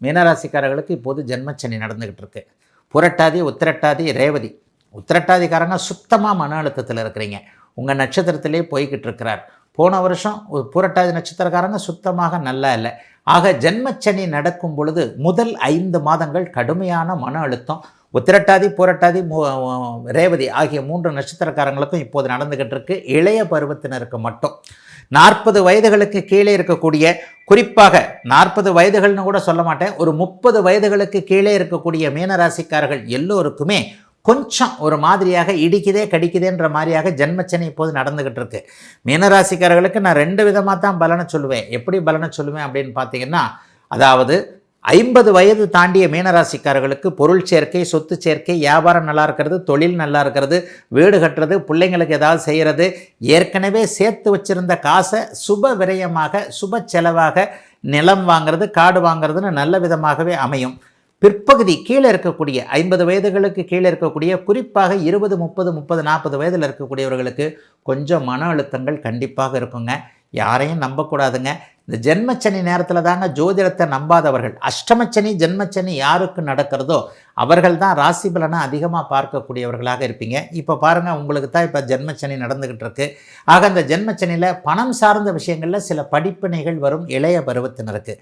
மீனராசிக்காரர்களுக்கு இப்போது ஜென்மச்சனி நடந்துக்கிட்டு இருக்கு. புரட்டாதி, உத்திரட்டாதி, ரேவதி. உத்திரட்டாதிக்காரங்க சுத்தமாக மன அழுத்தத்தில் இருக்கிறீங்க. உங்கள் நட்சத்திரத்திலே போய்கிட்டு இருக்கிறார். போன வருஷம் புரட்டாதி நட்சத்திரக்காரங்க சுத்தமாக நல்லா இல்லை. ஆக ஜென்மச்சனி நடக்கும் பொழுது முதல் 5 மாதங்கள் கடுமையான மன அழுத்தம். உத்திரட்டாதி, புரட்டாதி, ரேவதி ஆகிய 3 நட்சத்திரக்காரங்களுக்கும் இப்போது நடந்துக்கிட்டு இருக்கு. இளைய பருவத்தினருக்கு மட்டும் 40 வயதுகளுக்கு கீழே இருக்கக்கூடிய, குறிப்பாக 40 வயதுகள்னு கூட சொல்ல மாட்டேன், ஒரு 30 வயதுகளுக்கு கீழே இருக்கக்கூடிய மீனராசிக்காரர்கள் எல்லோருக்குமே கொஞ்சம் ஒரு மாதிரியாக இடிக்குதே கடிக்குதேன்ற மாதிரியாக ஜென்மச்சனி இப்போது நடந்துக்கிட்டு இருக்கு. மீனராசிக்காரர்களுக்கு நான் 2 விதமாக தான் பலனை சொல்லுவேன். எப்படி பலனை சொல்லுவேன் அப்படின்னு பார்த்தீங்கன்னா, அதாவது 50 வயது தாண்டிய மீனராசிக்காரர்களுக்கு பொருள் சேர்க்கை, சொத்து சேர்க்கை, வியாபாரம் நல்லா இருக்கிறது, தொழில் நல்லா இருக்கிறது, வீடு கட்டுறது, பிள்ளைங்களுக்கு ஏதாவது செய்கிறது, ஏற்கனவே சேர்த்து வச்சிருந்த காசை சுப விரயமாக, சுப செலவாக நிலம் வாங்கிறது, காடு வாங்கிறதுன்னு நல்ல விதமாகவே அமையும். பிற்பகுதி கீழே இருக்கக்கூடிய 50 வயதுகளுக்கு கீழே இருக்கக்கூடிய, குறிப்பாக 20, 30, 30, 40 வயதில் இருக்கக்கூடியவர்களுக்கு கொஞ்சம் மன அழுத்தங்கள் கண்டிப்பாக இருக்குங்க. யாரையும் நம்பக்கூடாதுங்க. இந்த ஜென்மச்சனி நேரத்தில் தாங்க ஜோதிடத்தை நம்பாதவர்கள். அஷ்டமச்சனி, ஜென்மச்சனி யாருக்கு நடக்கிறதோ அவர்கள் தான் ராசி பலனை அதிகமாக பார்க்கக்கூடியவர்களாக இருப்பீங்க. இப்போ பாருங்கள், உங்களுக்கு தான் இப்போ ஜென்மச்சனி நடந்துக்கிட்டு இருக்கு. ஆக அந்த ஜென்மச்சனியில் பணம் சார்ந்த விஷயங்களில் சில படிப்பினைகள் வரும் இளைய பருவத்தினருக்கு.